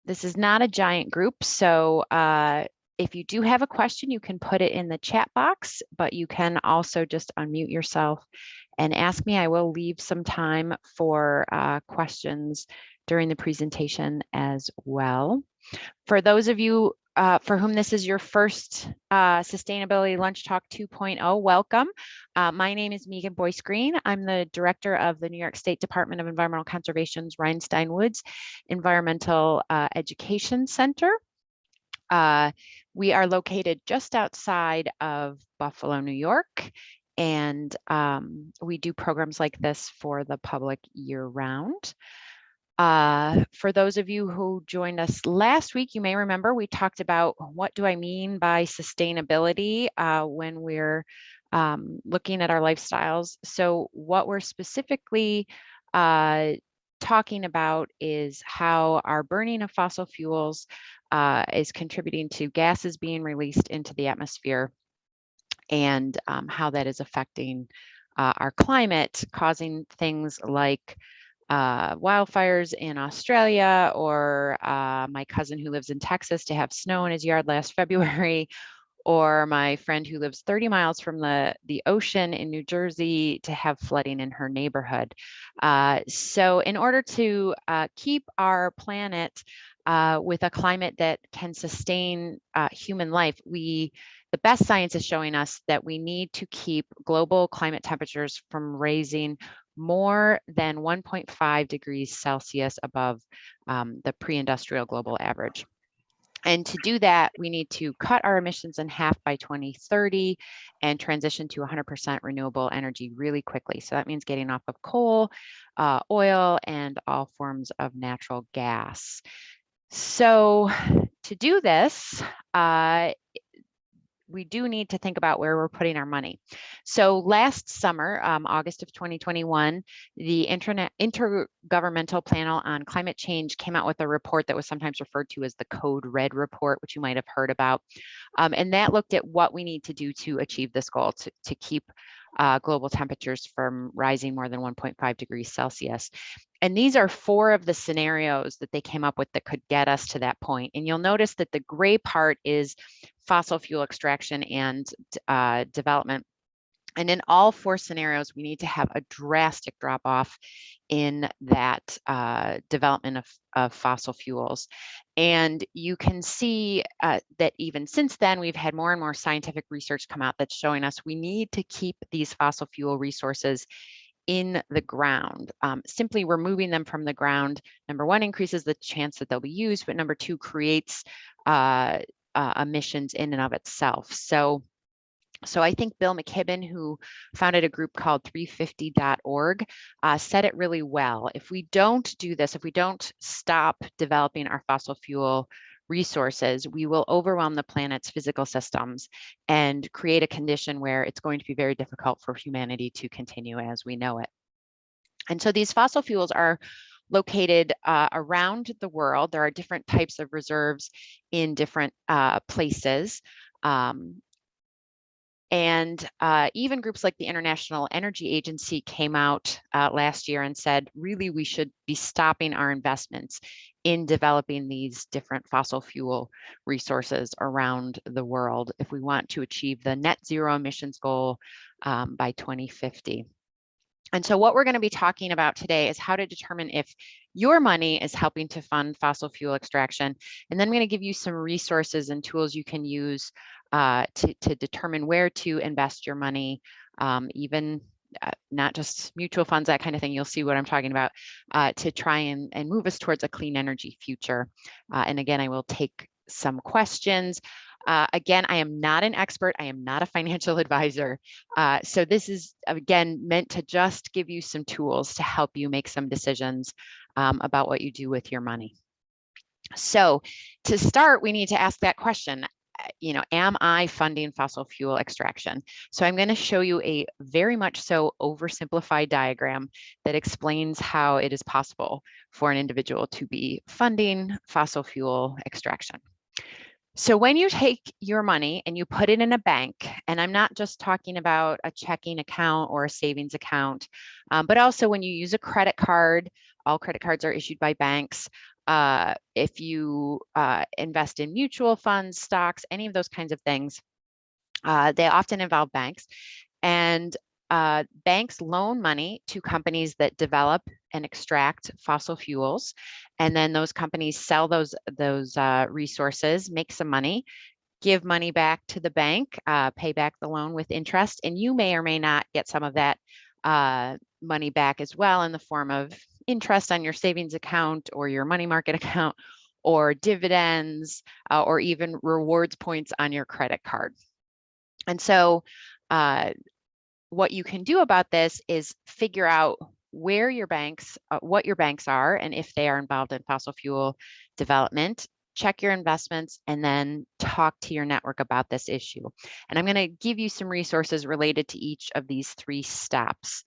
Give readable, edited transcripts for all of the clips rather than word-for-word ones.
This is not a giant group, so if you do have a question, you can put it in the chat box, but you can also just unmute yourself and ask me. I will leave some time for questions during the presentation as well. For those of you for whom this is your first Sustainability Lunch Talk 2.0, welcome. My name is Megan Boyce Green. I'm the director of the New York State Department of Environmental Conservation's Rhinestone Woods Environmental Education Center. We are located just outside of Buffalo, New York, and we do programs like this for the public year-round. For those of you who joined us last week, you may remember we talked about what do I mean by sustainability when we're looking at our lifestyles. So what we're specifically talking about is how our burning of fossil fuels is contributing to gases being released into the atmosphere, and how that is affecting our climate, causing things like wildfires in Australia, or my cousin who lives in Texas to have snow in his yard last February, or my friend who lives 30 miles from the ocean in New Jersey to have flooding in her neighborhood. So in order to keep our planet with a climate that can sustain human life, the best science is showing us that we need to keep global climate temperatures from raising more than 1.5 degrees Celsius above the pre-industrial global average. And to do that, we need to cut our emissions in half by 2030 and transition to 100% renewable energy really quickly. So that means getting off of coal, oil, and all forms of natural gas. So to do this, we do need to think about where we're putting our money. So last summer, August of 2021, the Intergovernmental Panel on Climate Change came out with a report that was sometimes referred to as the Code Red report, which you might have heard about. And that looked at what we need to do to achieve this goal, to keep global temperatures from rising more than 1.5 degrees Celsius. And these are 4 of the scenarios that they came up with that could get us to that point. And you'll notice that the gray part is fossil fuel extraction and development. And in all 4 scenarios, we need to have a drastic drop off in that development of fossil fuels. And you can see that even since then, we've had more and more scientific research come out that's showing us we need to keep these fossil fuel resources in the ground. Simply removing them from the ground, number 1, increases the chance that they'll be used, but number 2, creates emissions in and of itself. So I think Bill McKibben, who founded a group called 350.org, said it really well. If we don't do this, if we don't stop developing our fossil fuel resources, we will overwhelm the planet's physical systems and create a condition where it's going to be very difficult for humanity to continue as we know it. And so these fossil fuels are located around the world. There are different types of reserves in different places. And even groups like the International Energy Agency came out last year and said, really, we should be stopping our investments in developing these different fossil fuel resources around the world if we want to achieve the net zero emissions goal by 2050. And so what we're going to be talking about today is how to determine if your money is helping to fund fossil fuel extraction. And then I'm going to give you some resources and tools you can use to determine where to invest your money, even not just mutual funds, that kind of thing. You'll see what I'm talking about, to try and move us towards a clean energy future. And again, I will take some questions. Again, I am not an expert. I am not a financial advisor. So this is, again, meant to just give you some tools to help you make some decisions about what you do with your money. So to start, we need to ask that question, am I funding fossil fuel extraction? So I'm going to show you a very much so oversimplified diagram that explains how it is possible for an individual to be funding fossil fuel extraction. So when you take your money and you put it in a bank, and I'm not just talking about a checking account or a savings account, but also when you use a credit card All credit cards are issued by banks. If you invest in mutual funds, stocks, any of those kinds of things, they often involve banks. And banks loan money to companies that develop and extract fossil fuels. And then those companies sell those resources, make some money, give money back to the bank, pay back the loan with interest, and you may or may not get some of that money back as well in the form of interest on your savings account or your money market account, or dividends, or even rewards points on your credit card. And so what you can do about this is figure out where your banks, what your banks are, and if they are involved in fossil fuel development. Check your investments and then talk to your network about this issue. And I'm going to give you some resources related to each of these 3 steps.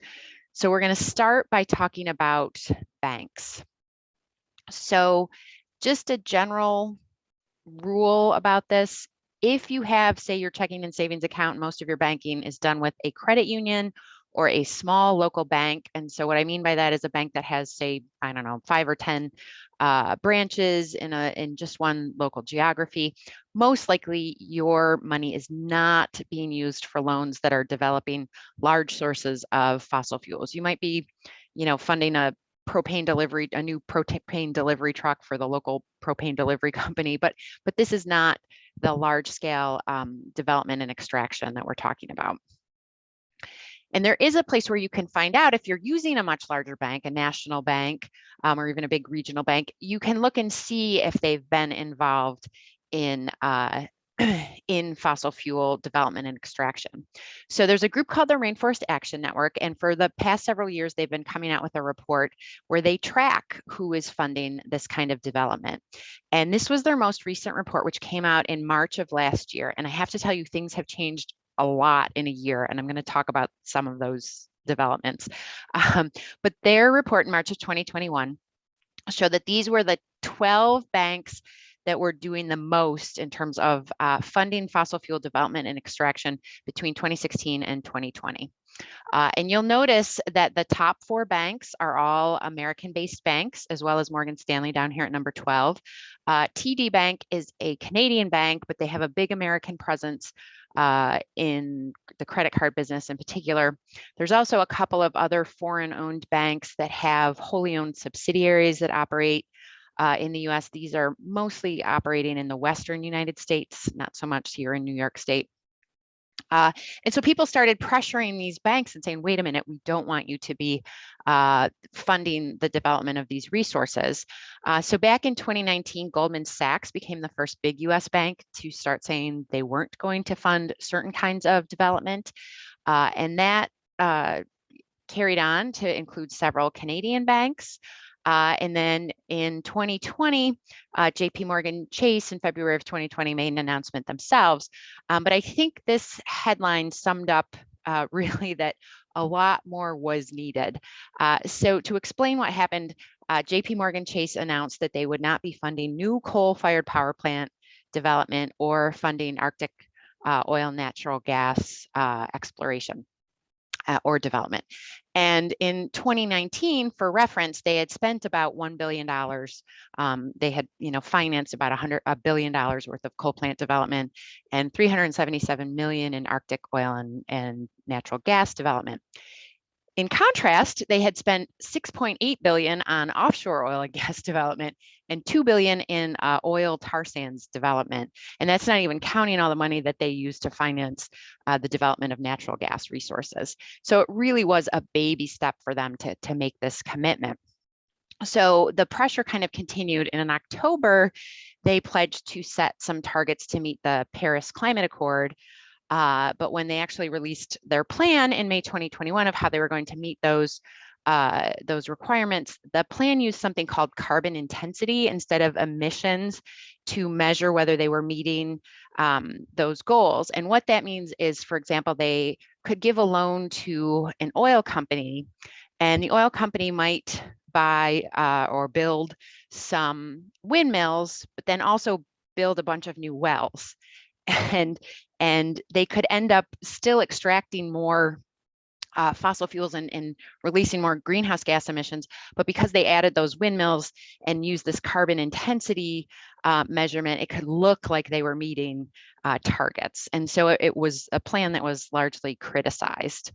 So we're going to start by talking about banks. So just a general rule about this: if you have, say, your checking and savings account, most of your banking is done with a credit union or a small local bank. And so what I mean by that is a bank that has, say, I don't know, 5 or 10 branches in just one local geography. Most likely your money is not being used for loans that are developing large sources of fossil fuels. You might be, funding a new propane delivery truck for the local propane delivery company, but this is not the large scale development and extraction that we're talking about. And there is a place where you can find out if you're using a much larger bank, a national bank, or even a big regional bank. You can look and see if they've been involved in in fossil fuel development and extraction. So there's a group called the Rainforest Action Network, and for the past several years, they've been coming out with a report where they track who is funding this kind of development. And this was their most recent report, which came out in March of last year. And I have to tell you, things have changed a lot in a year, and I'm going to talk about some of those developments. But their report in March of 2021 showed that these were the 12 banks that were doing the most in terms of funding fossil fuel development and extraction between 2016 and 2020. And you'll notice that the top 4 banks are all American-based banks, as well as Morgan Stanley down here at number 12. TD Bank is a Canadian bank, but they have a big American presence in the credit card business in particular. There's also a couple of other foreign-owned banks that have wholly owned subsidiaries that operate in the US. These are mostly operating in the Western United States, not so much here in New York State. And so people started pressuring these banks and saying, wait a minute, we don't want you to be funding the development of these resources. So back in 2019, Goldman Sachs became the first big US bank to start saying they weren't going to fund certain kinds of development. And that carried on to include several Canadian banks. And then in 2020, JP Morgan Chase in February of 2020 made an announcement themselves. But I think this headline summed up really that a lot more was needed. So to explain what happened, JP Morgan Chase announced that they would not be funding new coal-fired power plant development or funding Arctic oil and natural gas exploration or development. And in 2019, for reference, they had spent about $1 billion. They had, financed about $1 billion worth of coal plant development and $377 million in Arctic oil and natural gas development. In contrast, they had spent $6.8 billion on offshore oil and gas development and $2 billion in oil tar sands development. And that's not even counting all the money that they used to finance the development of natural gas resources. So it really was a baby step for them to make this commitment. So the pressure kind of continued, and in October, they pledged to set some targets to meet the Paris Climate Accord. But when they actually released their plan in May 2021 of how they were going to meet those requirements, the plan used something called carbon intensity instead of emissions to measure whether they were meeting those goals. And what that means is, for example, they could give a loan to an oil company, and the oil company might buy or build some windmills, but then also build a bunch of new wells. And they could end up still extracting more fossil fuels and releasing more greenhouse gas emissions, but because they added those windmills and used this carbon intensity measurement, it could look like they were meeting targets. And so it was a plan that was largely criticized.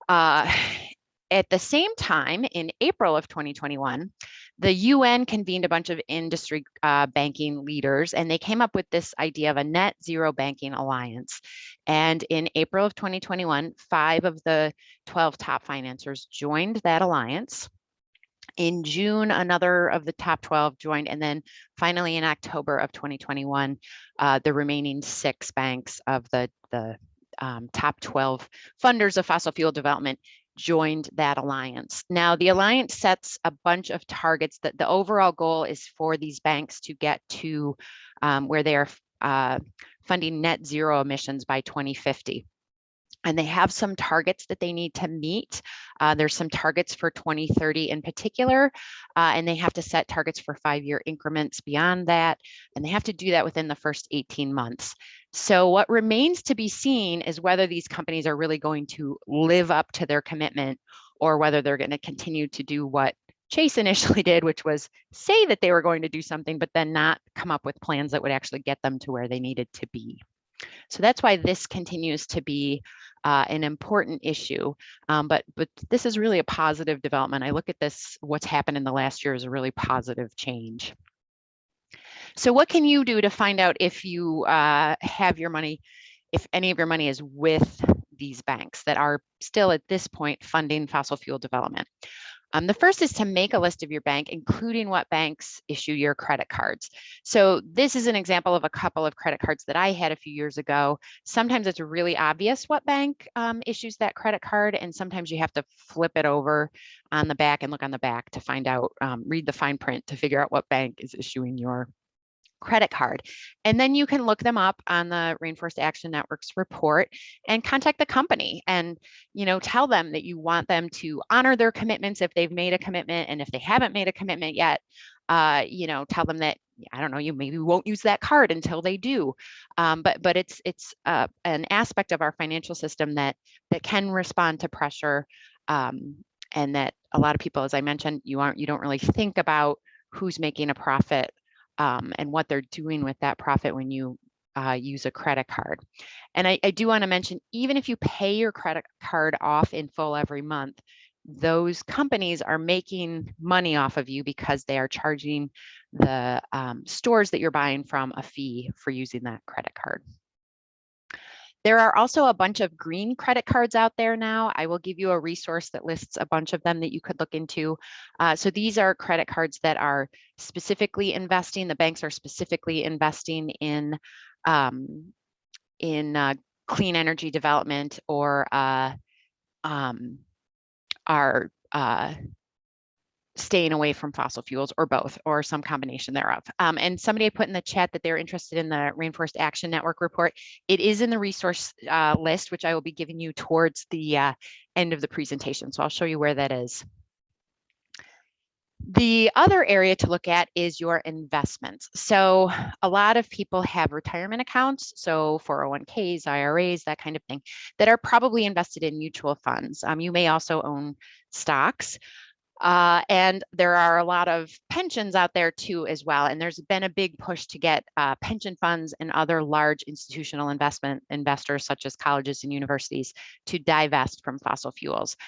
At the same time, in April of 2021, the UN convened a bunch of industry banking leaders, and they came up with this idea of a net zero banking alliance. And in April of 2021, 5 of the 12 top financiers joined that alliance. In June, another of the top 12 joined, and then finally in October of 2021, the remaining 6 banks of the top 12 funders of fossil fuel development joined that alliance. Now, the alliance sets a bunch of targets that the overall goal is for these banks to get to where they are funding net zero emissions by 2050. And they have some targets that they need to meet. There's some targets for 2030 in particular, and they have to set targets for 5-year increments beyond that. And they have to do that within the first 18 months. So what remains to be seen is whether these companies are really going to live up to their commitment, or whether they're going to continue to do what Chase initially did, which was say that they were going to do something, but then not come up with plans that would actually get them to where they needed to be. So that's why this continues to be an important issue. But this is really a positive development. I look at this, what's happened in the last year is a really positive change. So what can you do to find out if you have your money, if any of your money is with these banks that are still at this point funding fossil fuel development? The first is to make a list of your bank, including what banks issue your credit cards. So this is an example of a couple of credit cards that I had a few years ago. Sometimes it's really obvious what bank issues that credit card, and sometimes you have to flip it over on the back and look on the back to find out, read the fine print to figure out what bank is issuing your credit card. And then you can look them up on the Rainforest Action Network's report and contact the company and, tell them that you want them to honor their commitments if they've made a commitment. And if they haven't made a commitment yet, tell them that, I don't know, you maybe won't use that card until they do. But it's an aspect of our financial system that can respond to pressure, and that a lot of people, as I mentioned, you don't really think about who's making a profit and what they're doing with that profit when you use a credit card. And I do want to mention, even if you pay your credit card off in full every month, those companies are making money off of you because they are charging the stores that you're buying from a fee for using that credit card. There are also a bunch of green credit cards out there now. I will give you a resource that lists a bunch of them that you could look into. So these are credit cards that are specifically investing. The banks are specifically investing in clean energy development, or are staying away from fossil fuels, or both, or some combination thereof. And somebody put in the chat that they're interested in the Rainforest Action Network report. It is in the resource list, which I will be giving you towards the end of the presentation. So I'll show you where that is. The other area to look at is your investments. So a lot of people have retirement accounts, so 401ks, IRAs, that kind of thing, that are probably invested in mutual funds. You may also own stocks. And there are a lot of pensions out there too as well. And there's been a big push to get pension funds and other large institutional investors, such as colleges and universities, to divest from fossil fuels.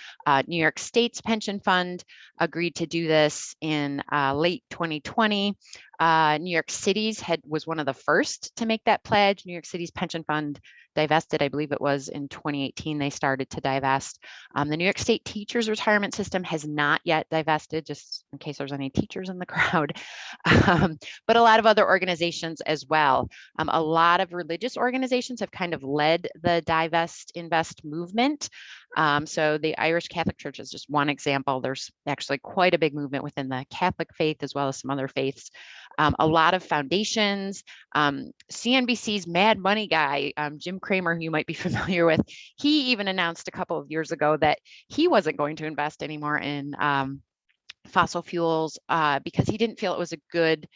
New York State's pension fund agreed to do this in late 2020. New York City's was one of the first to make that pledge. New York City's pension fund divested, I believe it was in 2018, they started to divest. The New York State teachers retirement system has not yet divested, just in case there's any teachers in the crowd, but a lot of other organizations as well. A lot of religious organizations have kind of led the Divest Invest movement. So the Irish Catholic Church is just one example. There's actually quite a big movement within the Catholic faith as well as some other faiths. A lot of foundations. CNBC's Mad Money guy, Jim Cramer, who you might be familiar with, he even announced a couple of years ago that he wasn't going to invest anymore in fossil fuels because he didn't feel it was a good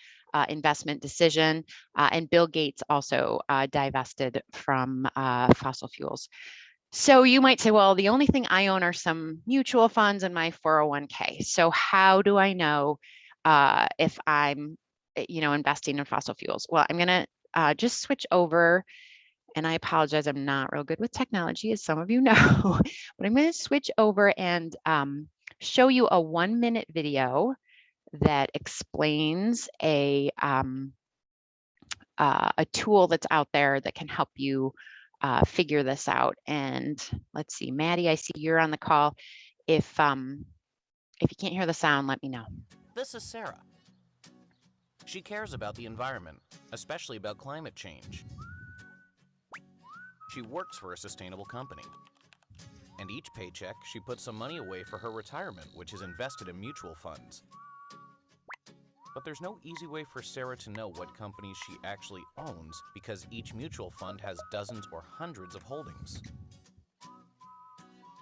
investment decision. And Bill Gates also divested from fossil fuels. So you might say, well, the only thing I own are some mutual funds and my 401k. So how do I know if I'm, investing in fossil fuels? Well, I'm going to just switch over, and I apologize, I'm not real good with technology, as some of you know, but I'm going to switch over and show you a 1-minute video that explains a tool that's out there that can help you figure this out. And let's see, Maddie, I see you're on the call. If you can't hear the sound, let me know. This is Sarah. She cares about the environment, especially about climate change. She works for a sustainable company. And each paycheck, she puts some money away for her retirement, which is invested in mutual funds. But there's no easy way for Sarah to know what companies she actually owns because each mutual fund has dozens or hundreds of holdings.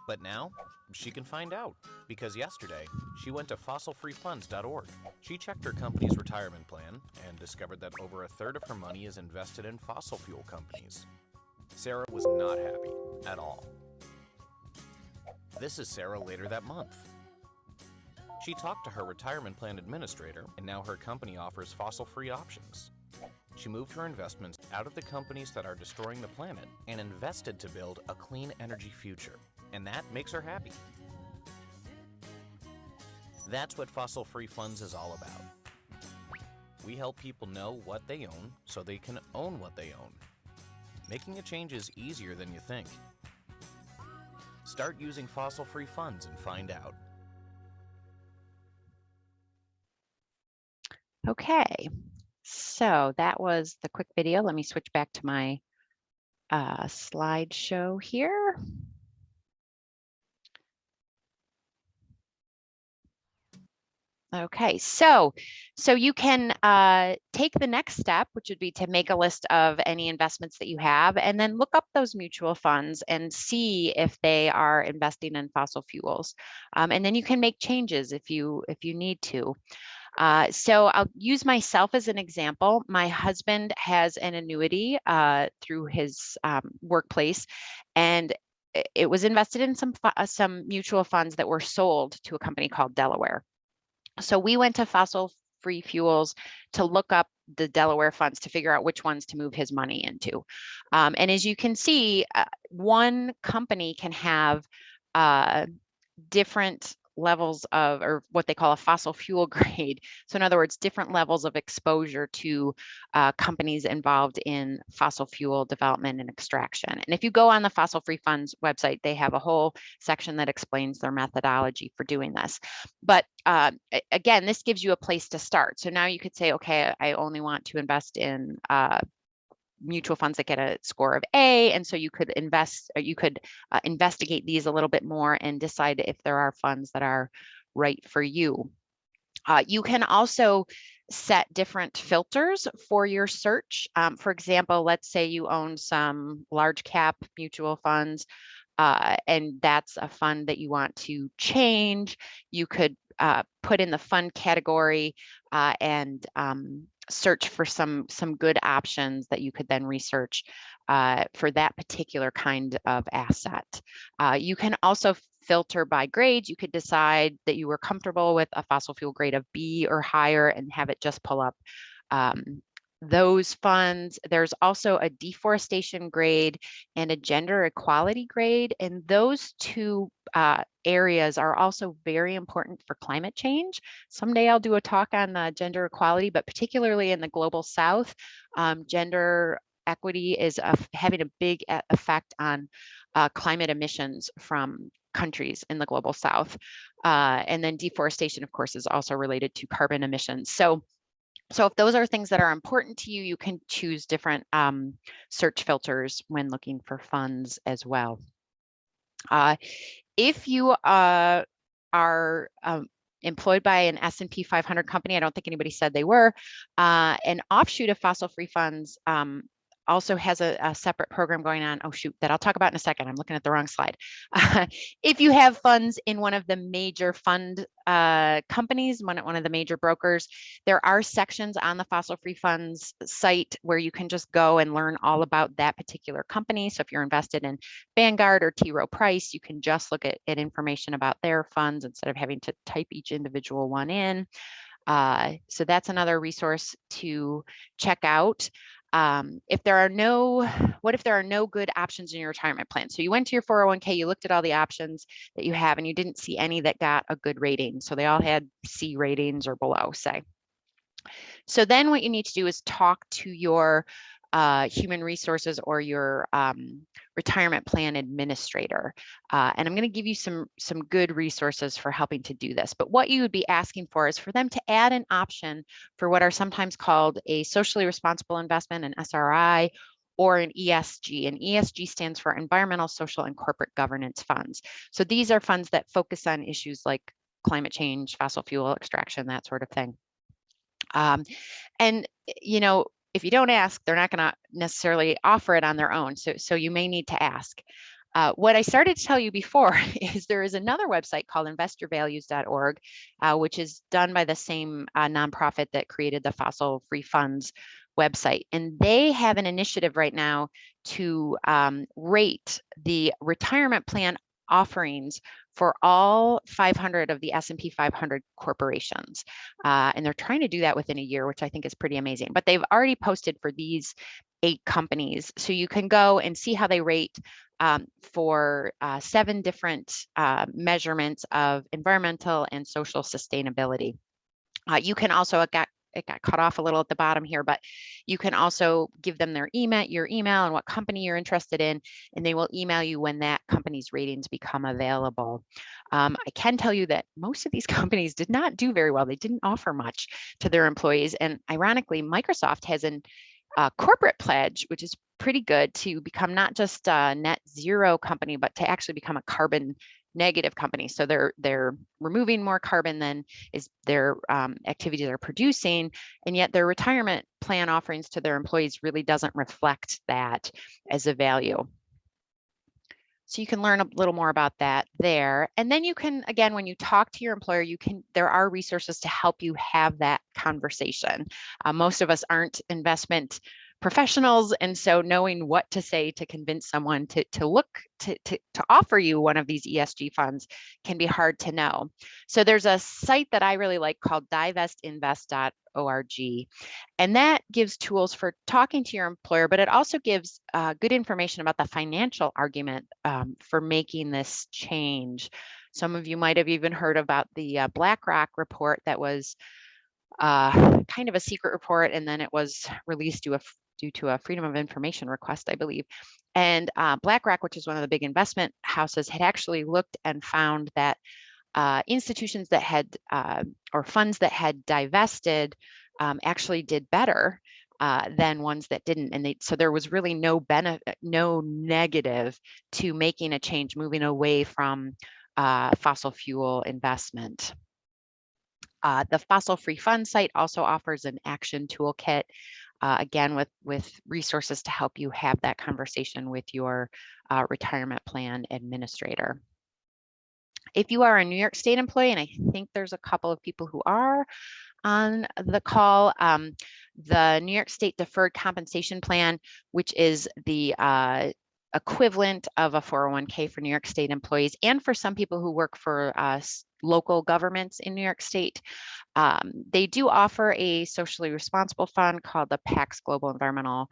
But now, she can find out, because yesterday, she went to fossilfreefunds.org. She checked her company's retirement plan and discovered that over a third of her money is invested in fossil fuel companies. Sarah was not happy at all. This is Sarah later that month. She talked to her retirement plan administrator, and now her company offers fossil-free options. She moved her investments out of the companies that are destroying the planet and invested to build a clean energy future. And that makes her happy. That's what Fossil Free Funds is all about. We help people know what they own so they can own what they own. Making a change is easier than you think. Start using Fossil Free Funds and find out. Okay, so that was the quick video. Let me switch back to my slideshow here. Okay, so you can take the next step, which would be to make a list of any investments that you have, and then look up those mutual funds and see if they are investing in fossil fuels. And then you can make changes if you need to. So I'll use myself as an example. My husband has an annuity through his workplace, and it was invested in some mutual funds that were sold to a company called Delaware. So we went to Fossil Free Fuels to look up the Delaware funds to figure out which ones to move his money into. And as you can see, one company can have different levels of, or what they call a fossil fuel grade. So in other words, different levels of exposure to companies involved in fossil fuel development and extraction. And if you go on the Fossil Free Funds website, they have a whole section that explains their methodology for doing this. But again, this gives you a place to start. So now you could say, okay, I only want to invest in mutual funds that get a score of A, and so you could investigate these a little bit more and decide if there are funds that are right for you. You can also set different filters for your search. For example, let's say you own some large cap mutual funds, and that's a fund that you want to change. You could put in the fund category and search for some good options that you could then research for that particular kind of asset. You can also filter by grades. You could decide that you were comfortable with a fossil fuel grade of B or higher and have it just pull up those funds. There's also a deforestation grade and a gender equality grade, and those two areas are also very important for climate change. Someday I'll do a talk on gender equality, but particularly in the global south, gender equity is having a big effect on climate emissions from countries in the global south. And then deforestation, of course, is also related to carbon emissions. So if those are things that are important to you, you can choose different search filters when looking for funds as well. If you are employed by an S&P 500 company, I don't think anybody said they were, an offshoot of Fossil Free Funds also has a separate program going on. Oh, shoot, that I'll talk about in a second. I'm looking at the wrong slide. If you have funds in one of the major fund companies, one of the major brokers, there are sections on the Fossil Free Funds site where you can just go and learn all about that particular company. So if you're invested in Vanguard or T. Rowe Price, you can just look at information about their funds instead of having to type each individual one in. So that's another resource to check out. What if there are no good options in your retirement plan? So you went to your 401k, you looked at all the options that you have, and you didn't see any that got a good rating. So they all had C ratings or below, say. So then what you need to do is talk to your human resources or your retirement plan administrator. And I'm going to give you some good resources for helping to do this. But what you would be asking for is for them to add an option for what are sometimes called a socially responsible investment, an SRI, or an ESG. And ESG stands for Environmental, Social, and Corporate Governance Funds. So these are funds that focus on issues like climate change, fossil fuel extraction, that sort of thing. And if you don't ask, they're not going to necessarily offer it on their own. So you may need to ask. What I started to tell you before is there is another website called investorvalues.org, which is done by the same nonprofit that created the Fossil Free Funds website. And they have an initiative right now to rate the retirement plan offerings for all 500 of the S&P 500 corporations. And they're trying to do that within a year, which I think is pretty amazing. But they've already posted for these 8 companies. So you can go and see how they rate for 7 different measurements of environmental and social sustainability. You can also, it got cut off a little at the bottom here, but you can also give them your email and what company you're interested in, and they will email you when that company's ratings become available. I can tell you that most of these companies did not do very well. They didn't offer much to their employees. And ironically, Microsoft has an corporate pledge, which is pretty good, to become not just a net zero company, but to actually become a carbon negative company. So they're removing more carbon than is their activities are producing, and yet their retirement plan offerings to their employees really doesn't reflect that as a value. So you can learn a little more about that there. And then you can, again, when you talk to your employer, there are resources to help you have that conversation. Most of us aren't investment professionals, and so knowing what to say to convince someone to offer you one of these ESG funds can be hard to know. So there's a site that I really like called divestinvest.org, and that gives tools for talking to your employer, but it also gives good information about the financial argument for making this change. Some of you might have even heard about the BlackRock report that was kind of a secret report, and then it was released due to a Freedom of Information request, I believe. And BlackRock, which is one of the big investment houses, had actually looked and found that institutions that had or funds that had divested actually did better than ones that didn't. And so there was really no benefit, no negative to making a change, moving away from fossil fuel investment. The Fossil Free Fund site also offers an action toolkit, again, with resources to help you have that conversation with your retirement plan administrator. If you are a New York State employee, and I think there's a couple of people who are on the call, the New York State Deferred Compensation Plan, which is the equivalent of a 401k for New York State employees and for some people who work for local governments in New York State. They do offer a socially responsible fund called the PAX Global Environmental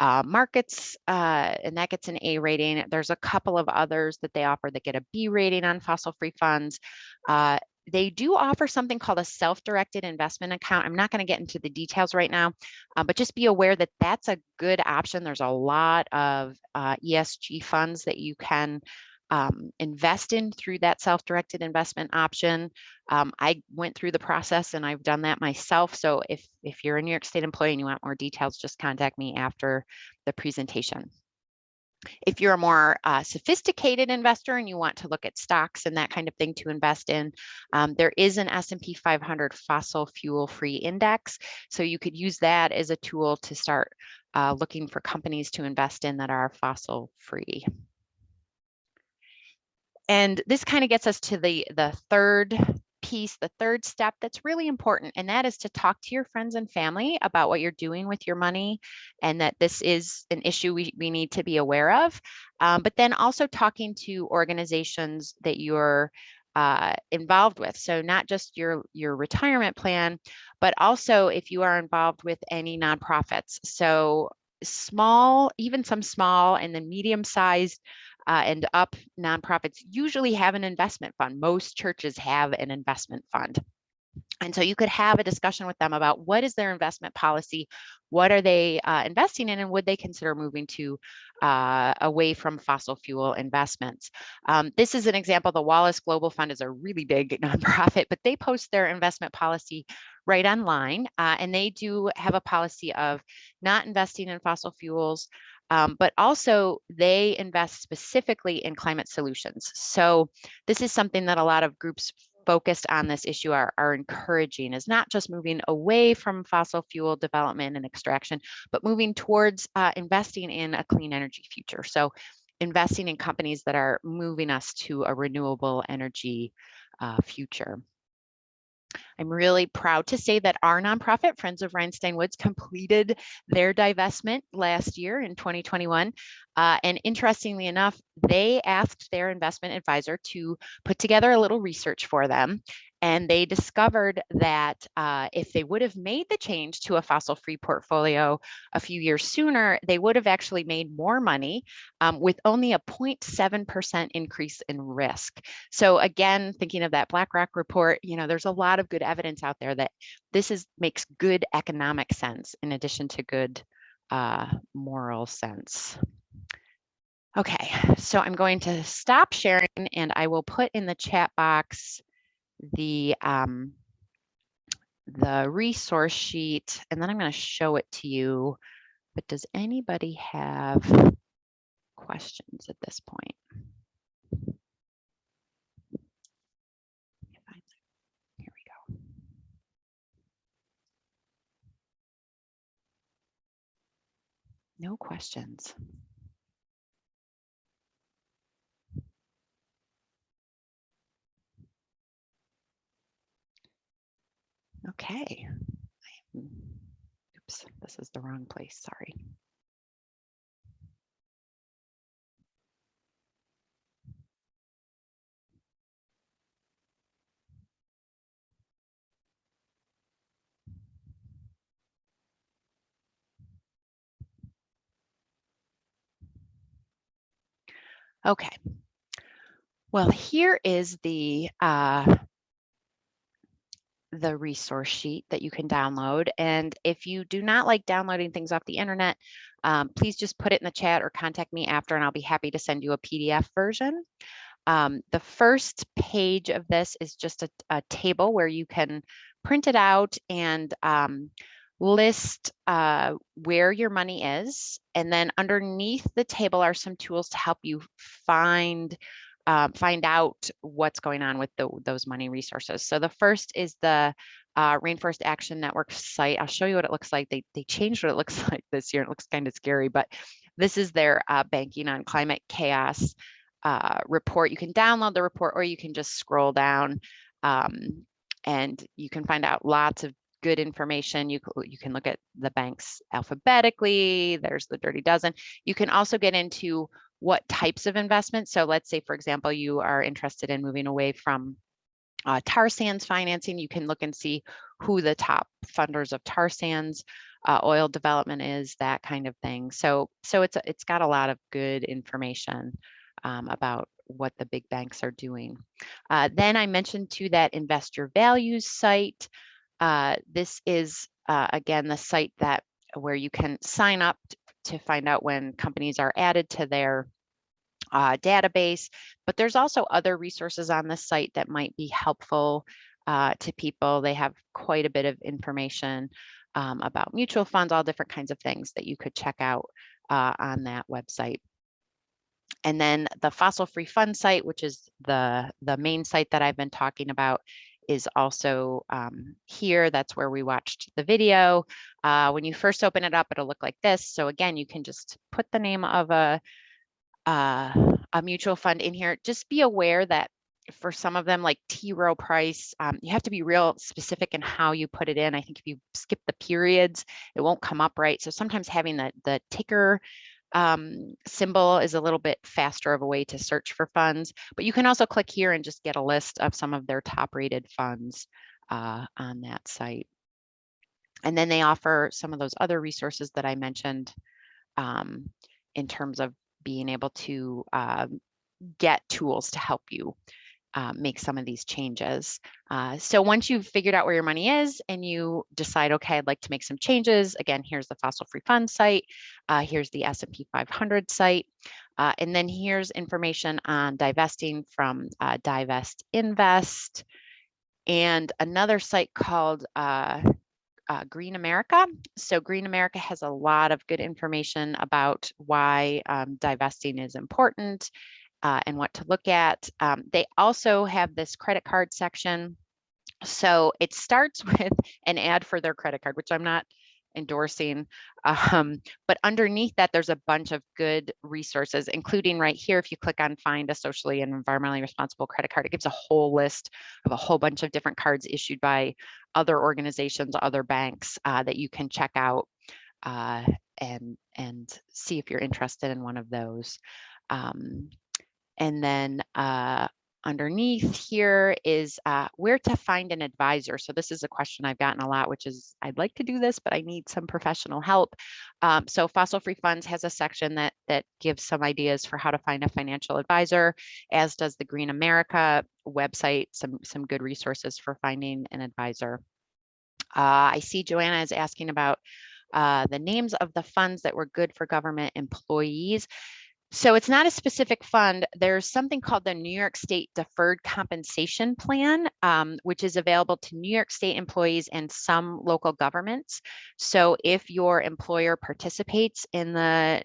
Markets, and that gets an A rating. There's a couple of others that they offer that get a B rating on fossil free funds. They do offer something called a self-directed investment account. I'm not going to get into the details right now, but just be aware that that's a good option. There's a lot of ESG funds that you can invest in through that self-directed investment option. I went through the process and I've done that myself. So if you're a New York State employee and you want more details, just contact me after the presentation. If you're a more sophisticated investor and you want to look at stocks and that kind of thing to invest in, there is an S&P 500 fossil fuel free index. So you could use that as a tool to start looking for companies to invest in that are fossil free. And this kind of gets us to the third piece, the third step that's really important, and that is to talk to your friends and family about what you're doing with your money and that this is an issue we need to be aware of. But then also talking to organizations that you're involved with. So not just your retirement plan, but also if you are involved with any nonprofits. So small, even some small and then medium-sized and up nonprofits usually have an investment fund. Most churches have an investment fund. And so you could have a discussion with them about what is their investment policy, what are they investing in, and would they consider moving to away from fossil fuel investments. This is an example. The Wallace Global Fund is a really big nonprofit, but they post their investment policy right online, and they do have a policy of not investing in fossil fuels, but also they invest specifically in climate solutions. So this is something that a lot of groups focused on this issue are encouraging, is not just moving away from fossil fuel development and extraction, but moving towards investing in a clean energy future. So investing in companies that are moving us to a renewable energy future. I'm really proud to say that our nonprofit, Friends of Rhinestone Woods, completed their divestment last year in 2021. And interestingly enough, they asked their investment advisor to put together a little research for them. And they discovered that if they would have made the change to a fossil-free portfolio a few years sooner, they would have actually made more money with only a 0.7% increase in risk. So again, thinking of that BlackRock report, there's a lot of good evidence out there that this makes good economic sense in addition to good moral sense. Okay, so I'm going to stop sharing and I will put in the chat box the resource sheet, and then I'm going to show it to you. But does anybody have questions at this point? Here we go. No questions. Okay. Oops, this is the wrong place. Sorry. Okay. Well, here is the resource sheet that you can download. And if you do not like downloading things off the internet, please just put it in the chat or contact me after, and I'll be happy to send you a PDF version. The first page of this is just a table where you can print it out and list where your money is. And then underneath the table are some tools to help you find out what's going on with those money resources. So the first is the Rainforest Action Network site. I'll show you what it looks like. They changed what it looks like this year. It looks kind of scary, but this is their Banking on Climate Chaos report. You can download the report or you can just scroll down and you can find out lots of good information. You can look at the banks alphabetically. There's the Dirty Dozen. You can also get into what types of investments. So let's say, for example, you are interested in moving away from tar sands financing. You can look and see who the top funders of tar sands oil development is, that kind of thing. So it's got a lot of good information about what the big banks are doing. Then I mentioned too that Investor Values site. This is again the site where you can sign up to find out when companies are added to their database, but there's also other resources on this site that might be helpful to people. They have quite a bit of information about mutual funds, all different kinds of things that you could check out on that website. And then the Fossil Free Fund site, which is the main site that I've been talking about, is also here. That's where we watched the video. When you first open it up, it'll look like this. So again, you can just put the name of a mutual fund in here. Just be aware that for some of them, like T. Rowe Price, you have to be real specific in how you put it in. I think if you skip the periods, it won't come up right. So sometimes having the ticker symbol is a little bit faster of a way to search for funds, but you can also click here and just get a list of some of their top rated funds on that site. And then they offer some of those other resources that I mentioned in terms of being able to get tools to help you make some of these changes. So once you've figured out where your money is and you decide, okay, I'd like to make some changes, again, here's the fossil free fund site, here's the S&P 500 site, and then here's information on divesting from Divest Invest, and another site called Green America. So Green America has a lot of good information about why divesting is important and what to look at. They also have this credit card section. So it starts with an ad for their credit card, which I'm not endorsing. But underneath that, there's a bunch of good resources, including right here, if you click on find a socially and environmentally responsible credit card, it gives a whole list of a whole bunch of different cards issued by other organizations, other banks that you can check out and see if you're interested in one of those. And then underneath here is where to find an advisor. So this is a question I've gotten a lot, which is I'd like to do this, but I need some professional help. So Fossil Free Funds has a section that gives some ideas for how to find a financial advisor, as does the Green America website, some good resources for finding an advisor. I see Joanna is asking about the names of the funds that were good for government employees. So it's not a specific fund. There's something called the New York State Deferred Compensation Plan, which is available to New York State employees and some local governments. So if your employer participates in the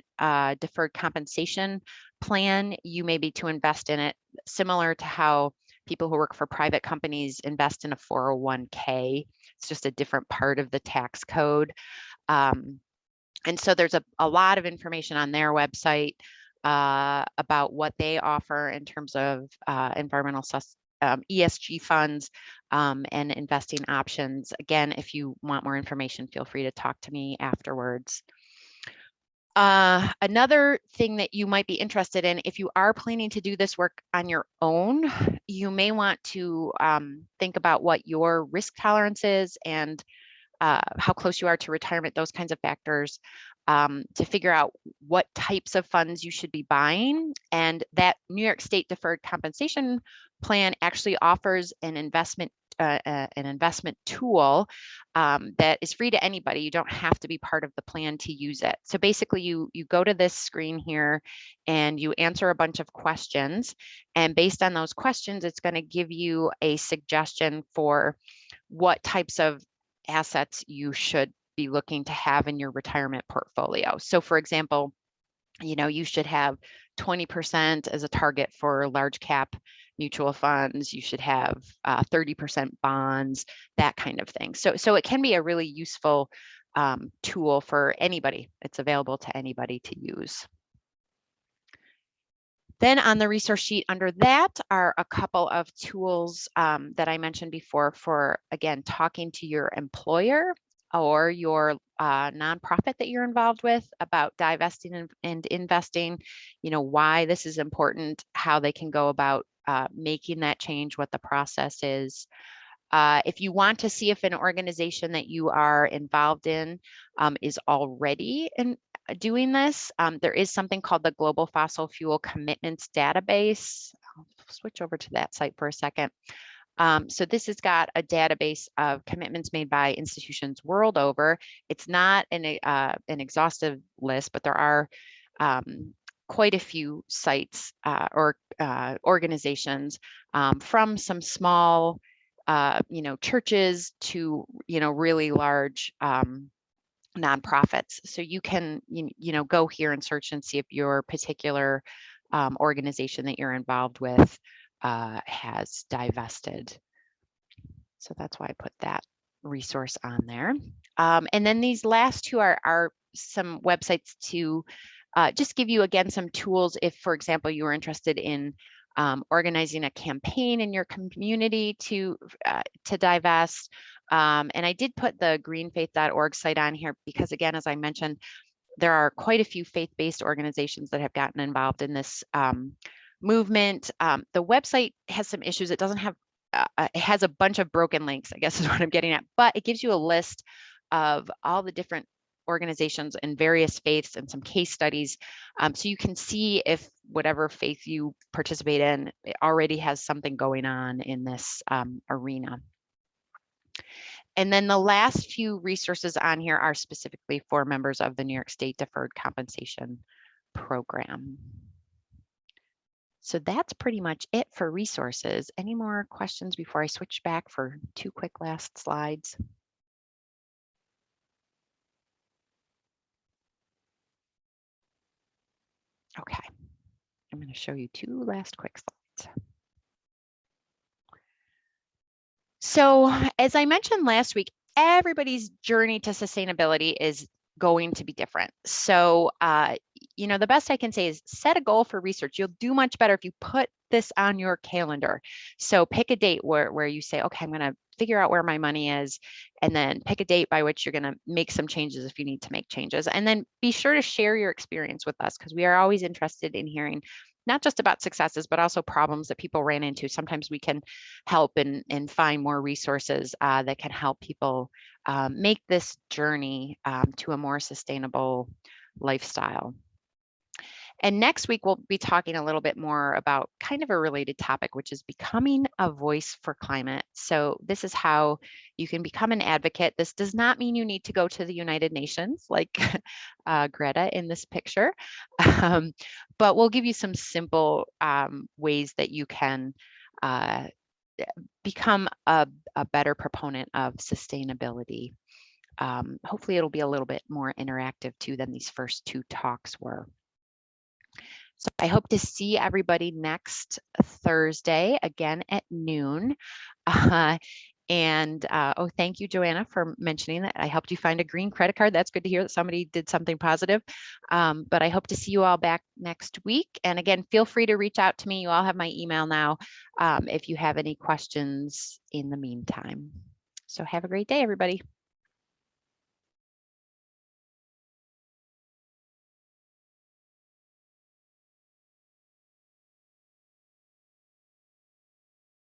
deferred compensation plan, you may be to invest in it, similar to how people who work for private companies invest in a 401k. It's just a different part of the tax code. And so there's a lot of information on their website about what they offer in terms of environmental ESG funds and investing options. Again, if you want more information, feel free to talk to me afterwards. Another thing that you might be interested in, if you are planning to do this work on your own, you may want to think about what your risk tolerance is and how close you are to retirement, those kinds of factors, to figure out what types of funds you should be buying. And that New York State Deferred Compensation Plan actually offers an investment tool that is free to anybody. You don't have to be part of the plan to use it. So basically, you go to this screen here and you answer a bunch of questions. And based on those questions, it's going to give you a suggestion for what types of assets you should be looking to have in your retirement portfolio. So for example, you should have 20% as a target for large cap mutual funds. You should have 30% bonds, that kind of thing. So it can be a really useful tool for anybody. It's available to anybody to use. Then on the resource sheet under that are a couple of tools that I mentioned before for, again, talking to your employer or your nonprofit that you're involved with about divesting and investing, why this is important, how they can go about making that change, what the process is. If you want to see if an organization that you are involved in is already doing this, there is something called the Global Fossil Fuel Commitments Database. I'll switch over to that site for a second. So this has got a database of commitments made by institutions world over. It's not an exhaustive list, but there are quite a few sites or organizations from some small churches to really large nonprofits. So you can go here and search and see if your particular organization that you're involved with has divested. So that's why I put that resource on there. And then these last two are some websites to just give you, again, some tools if, for example, you are interested in organizing a campaign in your community to divest. And I did put the greenfaith.org site on here because, again, as I mentioned, there are quite a few faith-based organizations that have gotten involved in this movement. The website has some issues. It doesn't have, it has a bunch of broken links, I guess is what I'm getting at, but it gives you a list of all the different organizations and various faiths and some case studies. So you can see if whatever faith you participate in it already has something going on in this arena. And then the last few resources on here are specifically for members of the New York State Deferred Compensation Program. So that's pretty much it for resources. Any more questions before I switch back for 2 quick last slides? Okay, I'm going to show you 2 last quick slides. So as I mentioned last week, everybody's journey to sustainability is going to be different. So, you know, the best I can say is set a goal for research. You'll do much better if you put this on your calendar. So pick a date where you say, okay, I'm going to figure out where my money is, and then pick a date by which you're going to make some changes if you need to make changes. And then be sure to share your experience with us because we are always interested in hearing not just about successes, but also problems that people ran into. Sometimes we can help and find more resources that can help people make this journey to a more sustainable lifestyle. And next week, we'll be talking a little bit more about kind of a related topic, which is becoming a voice for climate. So this is how you can become an advocate. This does not mean you need to go to the United Nations like Greta in this picture, but we'll give you some simple ways that you can become a better proponent of sustainability. Hopefully it'll be a little bit more interactive too than these first 2 talks were. So I hope to see everybody next Thursday, again at noon. Oh, thank you, Joanna, for mentioning that. I helped you find a green credit card. That's good to hear that somebody did something positive. But I hope to see you all back next week. And again, feel free to reach out to me. You all have my email now if you have any questions in the meantime. So have a great day, everybody.